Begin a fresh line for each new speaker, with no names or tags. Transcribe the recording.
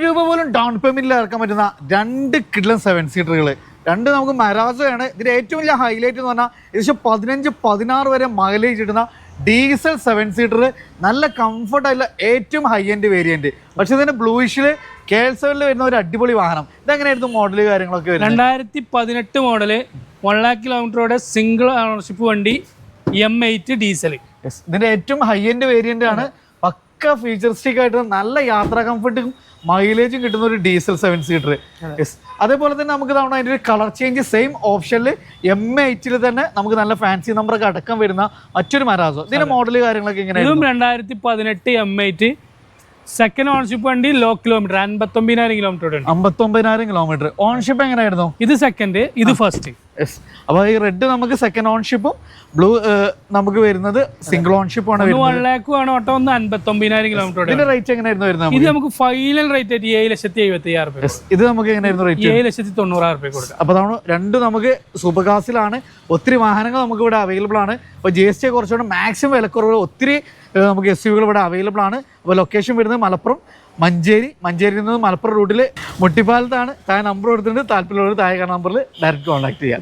രൂപ പോലും ഡൗൺ പേയ്മെന്റിൽ ഇറക്കാൻ പറ്റുന്ന 2 കിഡ്ലൻ 7 സീറ്ററുകൾ. 2 നമുക്ക് മരാസോയാണ്. ഇതിന്റെ ഏറ്റവും വലിയ ഹൈലൈറ്റ് എന്ന് പറഞ്ഞാൽ ഏകദേശം 15-16 വരെ മൈലേജ് കിട്ടുന്ന ഡീസൽ 7 സീറ്റർ, നല്ല കംഫർട്ടായിട്ടുള്ള ഏറ്റവും ഹൈ എൻഡ് വേരിയന്റ്. പക്ഷെ ഇതിന്റെ ബ്ലൂയിഷിൽ KL7 വരുന്ന ഒരു അടിപൊളി വാഹനം. ഇതെങ്ങനെയായിരുന്നു മോഡല് കാര്യങ്ങളൊക്കെ വരുന്നത്?
2018 മോഡല് 1 lakh കിലോമീറ്ററോടെ സിംഗിൾ ഓണർഷിപ്പ് വണ്ടി, M8 ഡീസൽ.
ഇതിന്റെ ഏറ്റവും ഹൈ എൻഡ് വേരിയന്റ് ആണ്. പക്ക ഫീച്ചറിസ്റ്റിക് ആയിട്ട് നല്ല യാത്രാ കംഫർട്ടും മൈലേജും കിട്ടുന്ന ഒരു ഡീസൽ 7 സീറ്റർ. അതേപോലെ തന്നെ നമുക്ക് തവണ അതിൻ്റെ ഒരു കളർ ചേഞ്ച് സെയിം ഓപ്ഷനിൽ M8 തന്നെ നമുക്ക് നല്ല ഫാൻസി നമ്പറൊക്കെ അടക്കം വരുന്ന മറ്റൊരു മരാസോ. ഇതിന്റെ മോഡൽ കാര്യങ്ങളൊക്കെ എങ്ങനെയാണ്?
2018 M8 സെക്കൻഡ് ഓണർഷിപ്പ് വണ്ടി, low kilometre, 59,000 kilometre.
59,000 kilometre. Ownership എങ്ങനെയായിരുന്നു?
ഇത് സെക്കൻഡ്, ഇത് ഫസ്റ്റ്.
അപ്പൊ ഈ റെഡ് നമുക്ക് സെക്കൻഡ് ഓൺഷിപ്പും ബ്ലൂ നമുക്ക് വരുന്നത് സിംഗിൾ ഓൺഷിപ്പും ആണ്.
1 lakh ആണ് ഓട്ടോ, 59,000 കിലോമീറ്റർ.
ഇതിന്റെ റേറ്റ് എങ്ങനെയായിരുന്നു വരുന്നത്?
ഇത് നമുക്ക് ഫൈനൽ റേറ്റ് ആയിട്ട് 7,76,000.
ഇത് നമുക്ക് എങ്ങനെയായിരുന്നു റേറ്റ്?
7,90,000 കൊടുക്കാം.
അപ്പൊ രണ്ടും നമുക്ക് സൂപ്പർ കാസിലാണ്. ഒത്തിരി വാഹനങ്ങൾ നമുക്ക് ഇവിടെ അവൈലബിൾ ആണ്. അപ്പോൾ GST കുറച്ചുകൊണ്ട് മാക്സിമം വിലക്കുറവ് ഒത്തിരി നമുക്ക് SUV ഇവിടെ അവൈലബിൾ ആണ്. അപ്പോൾ ലൊക്കേഷൻ വരുന്നത് മലപ്പുറം മഞ്ചേരിയിൽ നിന്ന് മലപ്പുറം റൂട്ടിൽ മുട്ടിപ്പാലത്താണ്. താഴെ നമ്പർ കൊടുത്തിട്ടുണ്ട്. താല്പര്യമുള്ളവർ താഴെ നമ്പറിൽ ഡയറക്റ്റ് കോൺടാക്ട് ചെയ്യാം.